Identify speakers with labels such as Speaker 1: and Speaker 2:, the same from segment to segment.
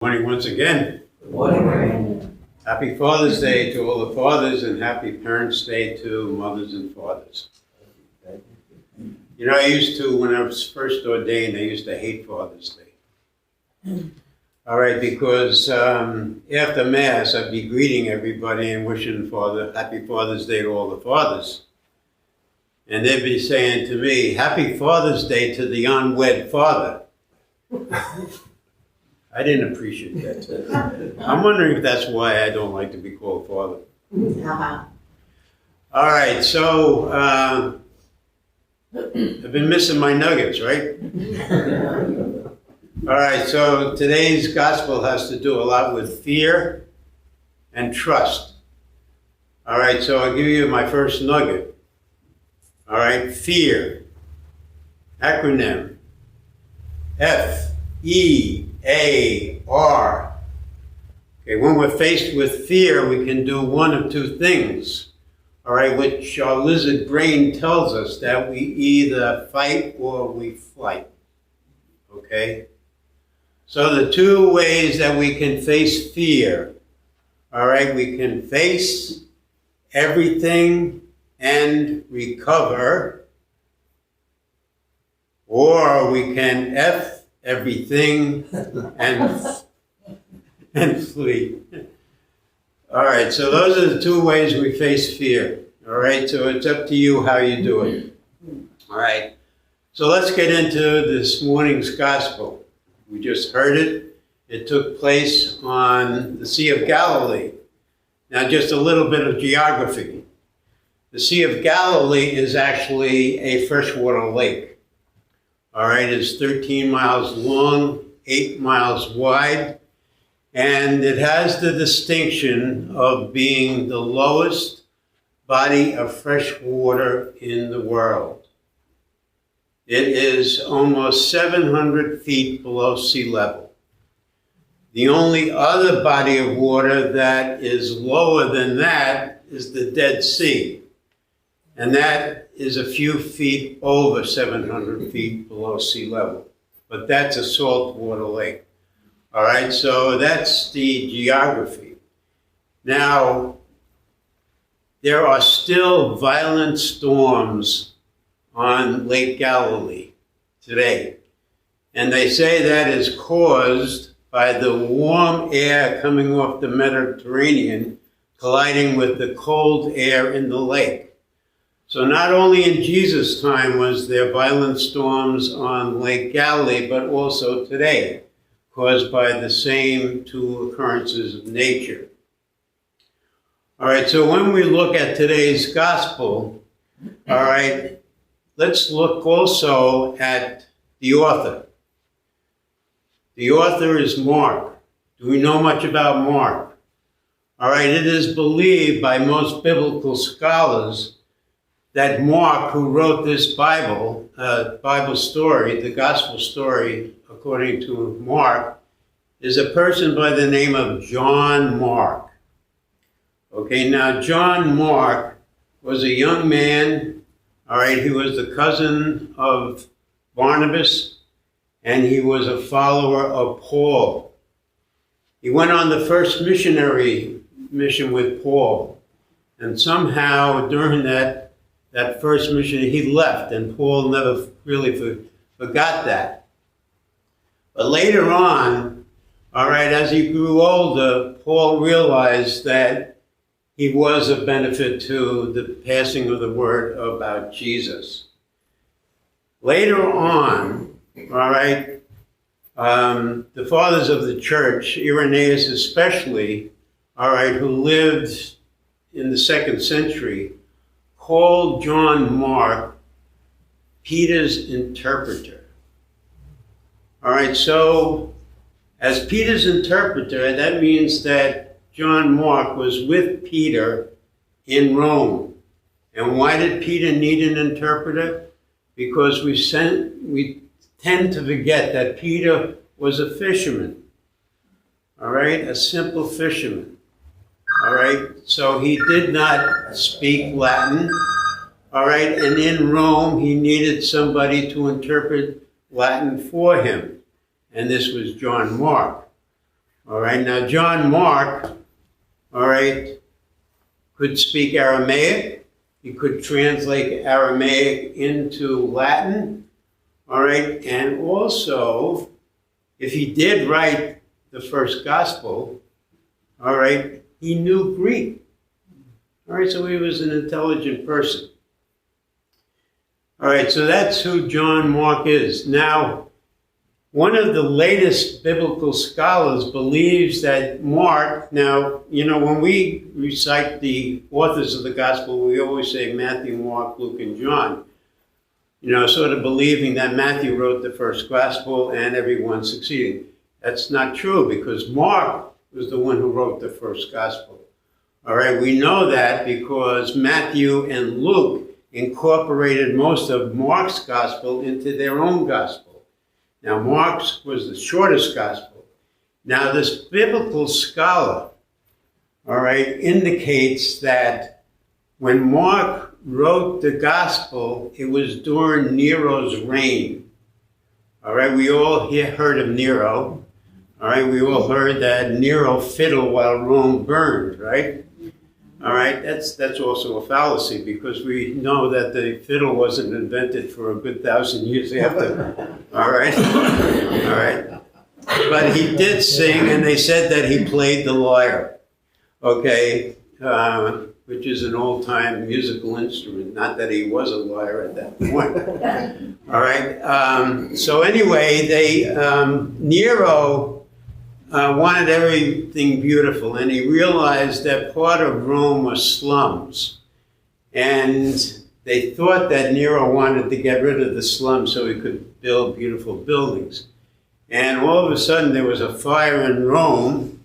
Speaker 1: Morning once again.
Speaker 2: Good morning.
Speaker 1: Happy Father's Day to all the fathers and happy Parents' Day to mothers and fathers. You know, I used to, when I was first ordained, I used to hate Father's Day. All right, because after Mass, I'd be greeting everybody and wishing Happy Father's Day to all the fathers. And they'd be saying to me, Happy Father's Day to the unwed father. I didn't appreciate that. I'm wondering if that's why I don't like to be called father. All right, so I've been missing my nuggets, right? All right, so today's gospel has to do a lot with fear and trust. All right, so I'll give you my first nugget. All right, fear. Acronym. F-E-A-R. Okay, when we're faced with fear, we can do one of two things, all right, which our lizard brain tells us that we either fight or we flight, okay? So the two ways that we can face fear, all right, we can face everything and recover, or we can F everything and flee. All right, so those are the two ways we face fear. All right, so it's up to you how you do it. All right, so let's get into this morning's gospel. We just heard it. It took place on the Sea of Galilee. Now, just a little bit of geography. The Sea of Galilee is actually a freshwater lake. All right, it's 13 miles long, 8 miles wide, and it has the distinction of being the lowest body of fresh water in the world. It is almost 700 feet below sea level. The only other body of water that is lower than that is the Dead Sea, and that is a few feet over 700 feet below sea level. But that's a saltwater lake. All right, so that's the geography. Now, there are still violent storms on Lake Galilee today. And they say that is caused by the warm air coming off the Mediterranean colliding with the cold air in the lake. So not only in Jesus' time was there violent storms on Lake Galilee, but also today, caused by the same two occurrences of nature. All right, so when we look at today's gospel, all right, let's look also at the author. The author is Mark. Do we know much about Mark? All right, it is believed by most biblical scholars that Mark, who wrote this Bible story, the gospel story according to Mark, is a person by the name of John Mark. Okay, now John Mark was a young man, all right, he was the cousin of Barnabas, and he was a follower of Paul. He went on the first missionary mission with Paul, and somehow during that first mission, he left, and Paul never really forgot that. But later on, all right, as he grew older, Paul realized that he was a benefit to the passing of the word about Jesus. Later on, all right, the fathers of the church, Irenaeus especially, all right, who lived in the 2nd century, called John Mark Peter's interpreter. All right, so as Peter's interpreter, that means that John Mark was with Peter in Rome. And why did Peter need an interpreter? Because we tend to forget that Peter was a fisherman. All right, a simple fisherman. All right, so he did not speak Latin. All right, and in Rome, he needed somebody to interpret Latin for him. And this was John Mark. All right, now John Mark, all right, could speak Aramaic. He could translate Aramaic into Latin, all right, and also, if he did write the first gospel, all right, he knew Greek. All right, so he was an intelligent person. All right, so that's who John Mark is. Now, one of the latest biblical scholars believes that Mark, now, you know, when we recite the authors of the gospel, we always say Matthew, Mark, Luke, and John. You know, sort of believing that Matthew wrote the first gospel and everyone succeeding. That's not true, because Mark was the one who wrote the first gospel. All right, we know that because Matthew and Luke incorporated most of Mark's gospel into their own gospel. Now, Mark's was the shortest gospel. Now, this biblical scholar, all right, indicates that when Mark wrote the gospel, it was during Nero's reign. All right, we all heard of Nero. All right, we all heard that Nero fiddled while Rome burned, right? All right, that's also a fallacy, because we know that the fiddle wasn't invented for a good 1,000 years after. All right, all right. But he did sing, and they said that he played the lyre, okay, which is an old-time musical instrument. Not that he was a lyre at that point. All right. So anyway, Nero wanted everything beautiful, and he realized that part of Rome was slums. And they thought that Nero wanted to get rid of the slums so he could build beautiful buildings. And all of a sudden there was a fire in Rome,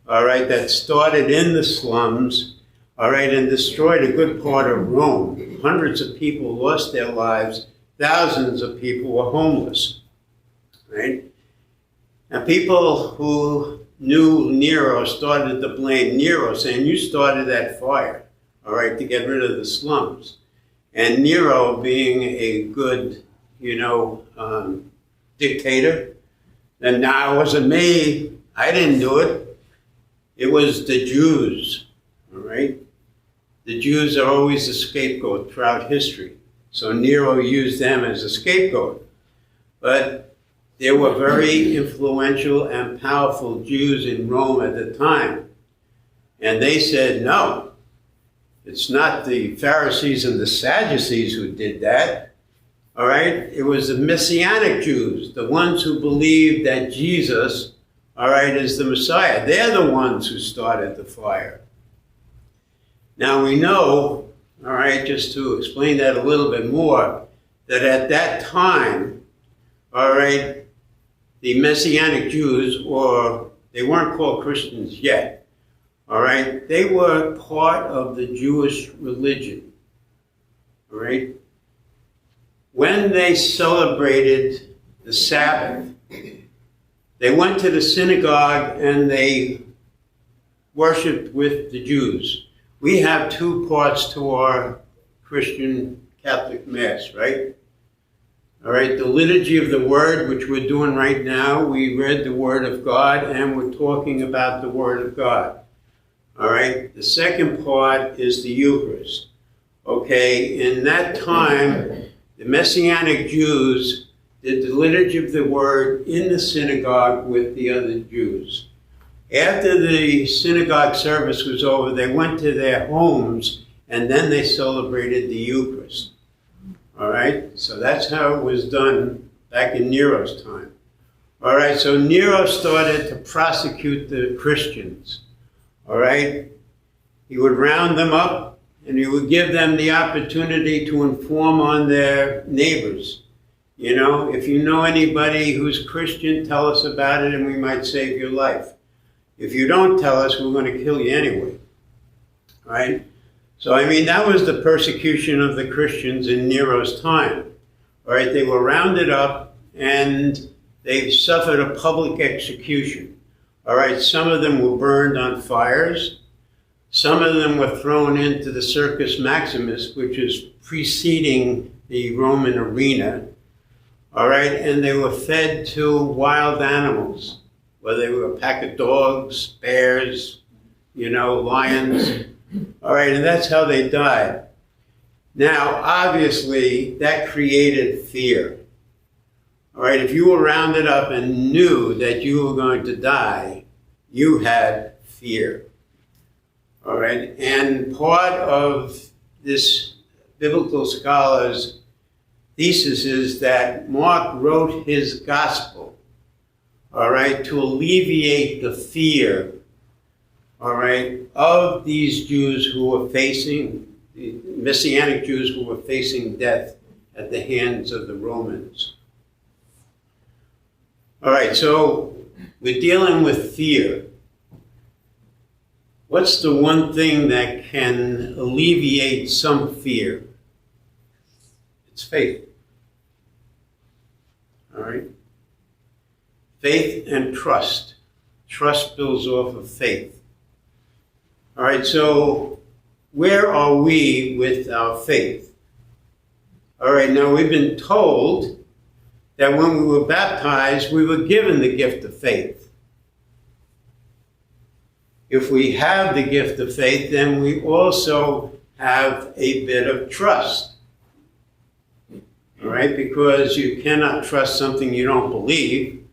Speaker 1: all right, that started in the slums, all right, and destroyed a good part of Rome. Hundreds of people lost their lives. Thousands of people were homeless, right? Now, people who knew Nero started to blame Nero, saying, you started that fire, all right, to get rid of the slums. And Nero, being a good, dictator, and now it wasn't me, I didn't do it. It was the Jews, all right? The Jews are always the scapegoat throughout history. So Nero used them as a scapegoat. But there were very influential and powerful Jews in Rome at the time. And they said, no, it's not the Pharisees and the Sadducees who did that. All right? It was the Messianic Jews, the ones who believed that Jesus, all right, is the Messiah. They're the ones who started the fire. Now we know, all right, just to explain that a little bit more, that at that time, all right, the Messianic Jews, or they weren't called Christians yet, all right, they were part of the Jewish religion, all right? When they celebrated the Sabbath, they went to the synagogue and they worshiped with the Jews. We have two parts to our Christian Catholic Mass, right? All right, the liturgy of the Word, which we're doing right now, we read the Word of God and we're talking about the Word of God. All right, the second part is the Eucharist. Okay, in that time, the Messianic Jews did the liturgy of the Word in the synagogue with the other Jews. After the synagogue service was over, they went to their homes and then they celebrated the Eucharist. All right, so that's how it was done back in Nero's time. All right, so Nero started to prosecute the Christians. All right, he would round them up and he would give them the opportunity to inform on their neighbors. You know, if you know anybody who's Christian, tell us about it and we might save your life. If you don't tell us, we're going to kill you anyway. All right? So, I mean, that was the persecution of the Christians in Nero's time. All right, they were rounded up and they suffered a public execution. All right, some of them were burned on fires. Some of them were thrown into the Circus Maximus, which is preceding the Roman arena. All right, and they were fed to wild animals. whether they were a pack of dogs, bears, lions. All right, and that's how they died. Now, obviously, that created fear. All right, if you were rounded up and knew that you were going to die, you had fear. All right, and part of this biblical scholar's thesis is that Mark wrote his gospel, all right, to alleviate the fear, all right, of these Jews who were facing, the Messianic Jews who were facing death at the hands of the Romans. All right, so we're dealing with fear. What's the one thing that can alleviate some fear? It's faith. All right? Faith and trust. Trust builds off of faith. All right, so where are we with our faith? All right, now we've been told that when we were baptized, we were given the gift of faith. If we have the gift of faith, then we also have a bit of trust. All right, because you cannot trust something you don't believe,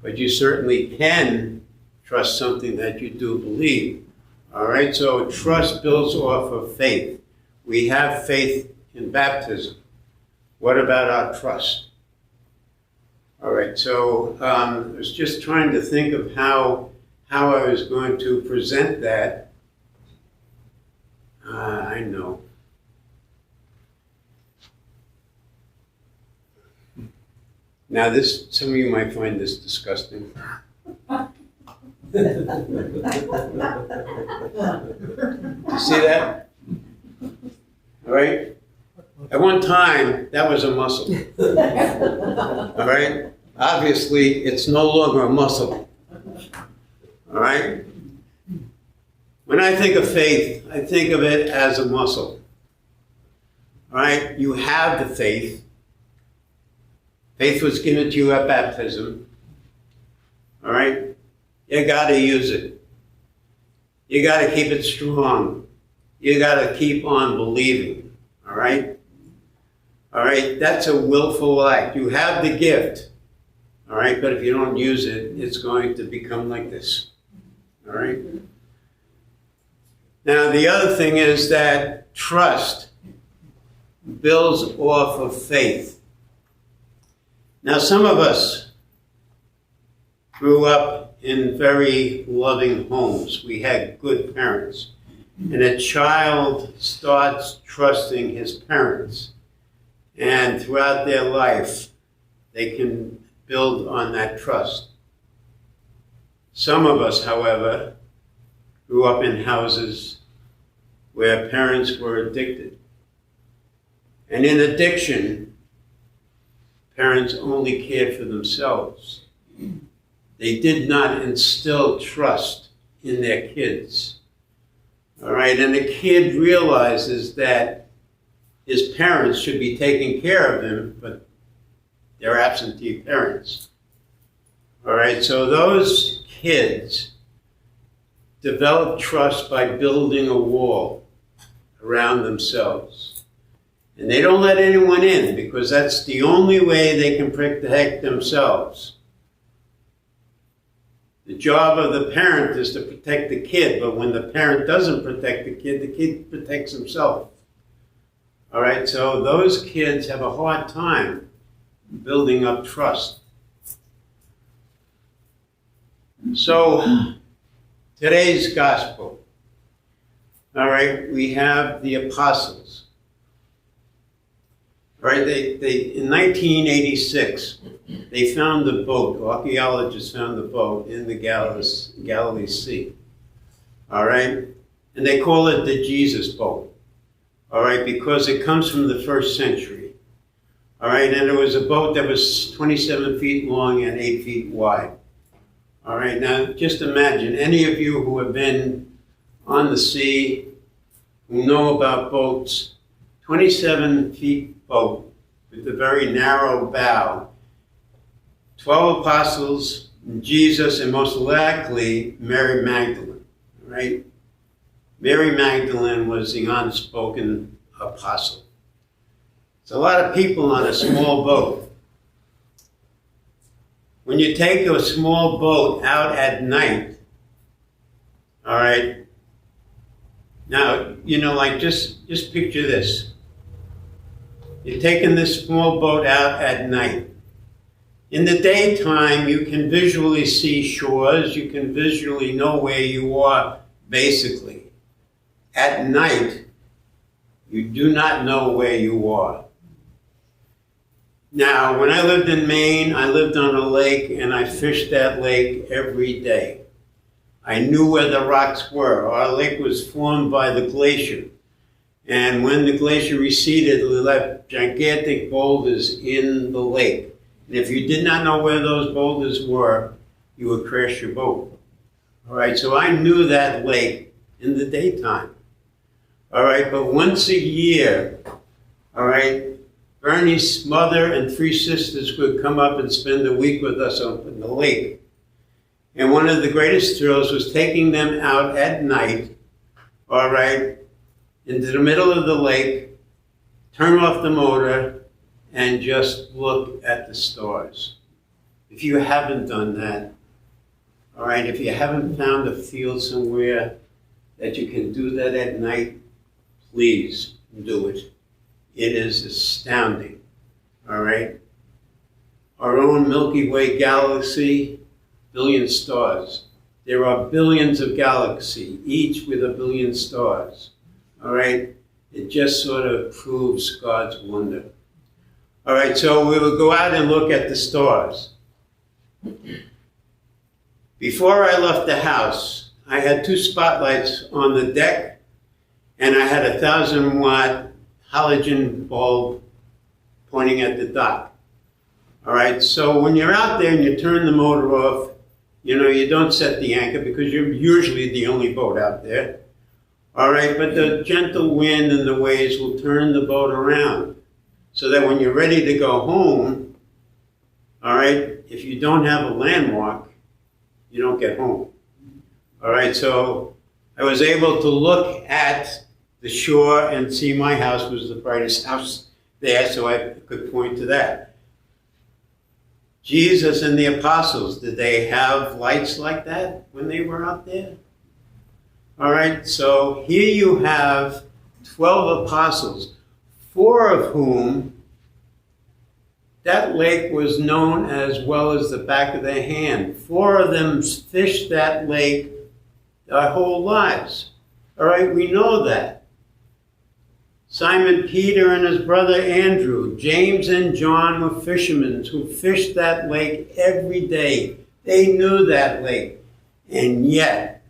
Speaker 1: but you certainly can trust something that you do believe. All right, so trust builds off of faith. We have faith in baptism. What about our trust? All right, so I was just trying to think of how I was going to present that. I know. Now some of you might find this disgusting. You see that? All right? At one time, that was a muscle. All right? Obviously, it's no longer a muscle. All right? When I think of faith, I think of it as a muscle. All right? You have the faith. Faith was given to you at baptism. All right? You got to use it. You got to keep it strong. You got to keep on believing. All right? All right? That's a willful act. You have the gift. All right? But if you don't use it, it's going to become like this. All right? Now, the other thing is that trust builds off of faith. Now, some of us grew up in very loving homes. We had good parents. And a child starts trusting his parents. And throughout their life, they can build on that trust. Some of us, however, grew up in houses where parents were addicted. And in addiction, parents only cared for themselves. They did not instill trust in their kids. All right, and the kid realizes that his parents should be taking care of him, but they're absentee parents. All right, so those kids develop trust by building a wall around themselves. And they don't let anyone in because that's the only way they can protect themselves. The job of the parent is to protect the kid, but when the parent doesn't protect the kid protects himself. All right, so those kids have a hard time building up trust. So, today's gospel, all right, we have the apostles. All right, they in 1986, they found a boat. Archaeologists found the boat in the Galilee Sea. All right, and they call it the Jesus boat. All right, because it comes from the first century. All right, and it was a boat that was 27 feet long and 8 feet wide. All right, now just imagine, any of you who have been on the sea, who know about boats, 27 feet boat with a very narrow bow, 12 apostles, Jesus, and most likely Mary Magdalene, right? Mary Magdalene was the unspoken apostle. It's a lot of people on a small boat. When you take a small boat out at night, all right, now, like just picture this. You're taking this small boat out at night. In the daytime, you can visually see shores. You can visually know where you are, basically. At night, you do not know where you are. Now, when I lived in Maine, I lived on a lake, and I fished that lake every day. I knew where the rocks were. Our lake was formed by the glacier. And when the glacier receded, it left gigantic boulders in the lake. And if you did not know where those boulders were, you would crash your boat. All right, so I knew that lake in the daytime. All right, but once a year, all right, Bernie's mother and 3 sisters would come up and spend a week with us up in the lake. And one of the greatest thrills was taking them out at night, all right, into the middle of the lake, turn off the motor, and just look at the stars. If you haven't done that, all right, if you haven't found a field somewhere that you can do that at night, please do it. It is astounding, all right? Our own Milky Way galaxy, billion stars. There are billions of galaxies, each with a billion stars, all right? It just sort of proves God's wonder. All right, so we will go out and look at the stars. Before I left the house, I had 2 spotlights on the deck, and I had a 1,000-watt halogen bulb pointing at the dock. All right, so when you're out there and you turn the motor off, you don't set the anchor because you're usually the only boat out there. All right, but the gentle wind and the waves will turn the boat around so that when you're ready to go home, all right, if you don't have a landmark, you don't get home. All right, so I was able to look at the shore and see my house was the brightest house there, so I could point to that. Jesus and the apostles, did they have lights like that when they were out there? All right, so here you have 12 apostles, 4 of whom that lake was known as well as the back of their hand. 4 of them fished that lake their whole lives. All right, we know that. Simon Peter and his brother Andrew, James and John were fishermen who fished that lake every day. They knew that lake, and yet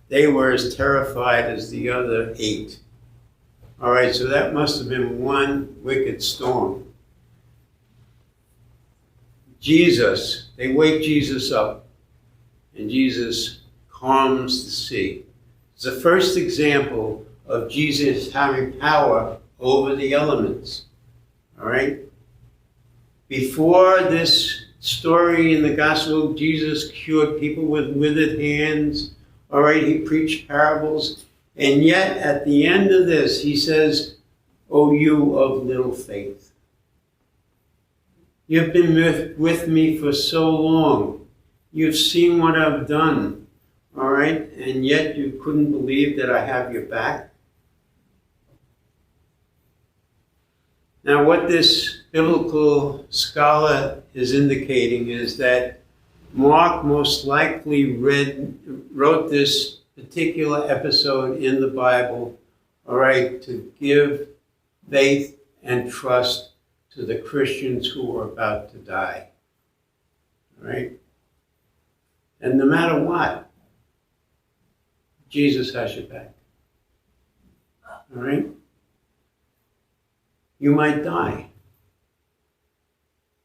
Speaker 1: they were as terrified as the other 8. All right, so that must have been one wicked storm. Jesus, they wake Jesus up, and Jesus calms the sea. It's the first example of Jesus having power over the elements. All right? Before this story in the gospel, Jesus cured people with withered hands. All right, he preached parables. And yet, at the end of this, he says, "O you of little faith." You've been with me for so long. You've seen what I've done. All right? And yet you couldn't believe that I have your back. Now, what this biblical scholar is indicating is that Mark most likely wrote this particular episode in the Bible, all right, to give faith and trust to the Christians who are about to die, all right? And no matter what, Jesus has your back, all right? You might die.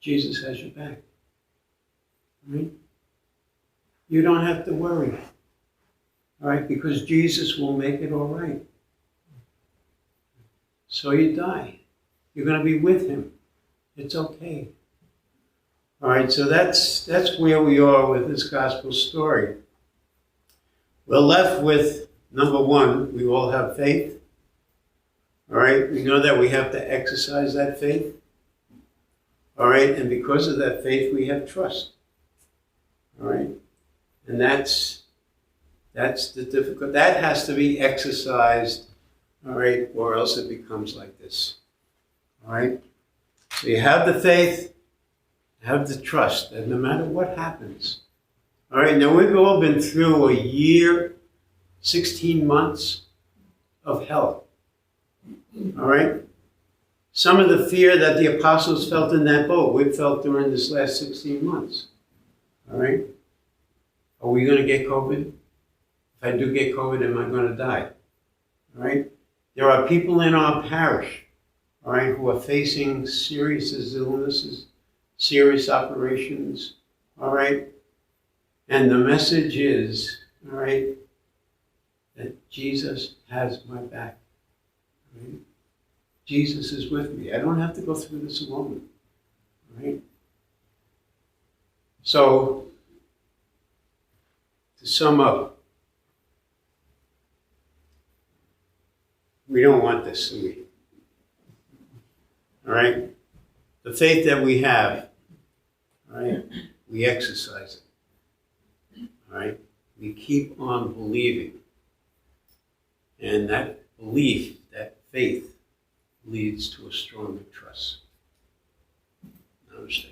Speaker 1: Jesus has your back. Right? You don't have to worry. All right? Because Jesus will make it all right. So you die. You're going to be with him. It's okay. All right, so that's where we are with this gospel story. We're left with, number one, we all have faith. All right, we know that we have to exercise that faith. All right, and because of that faith, we have trust. All right, and that's the difficult. That has to be exercised. All right, or else it becomes like this. All right, so you have the faith, have the trust, and no matter what happens. All right, now we've all been through a year, 16 months of hell. All right? Some of the fear that the apostles felt in that boat, we've felt during this last 16 months. All right? Are we going to get COVID? If I do get COVID, am I going to die? All right? There are people in our parish, all right, who are facing serious illnesses, serious operations, all right? And the message is, all right, that Jesus has my back. Right? Jesus is with me. I don't have to go through this alone. Right? So, to sum up, we don't want this, do we? All right? The faith that we have, all right, we exercise it. All right? We keep on believing. And that belief, that faith, leads to a stronger trust. Namaste.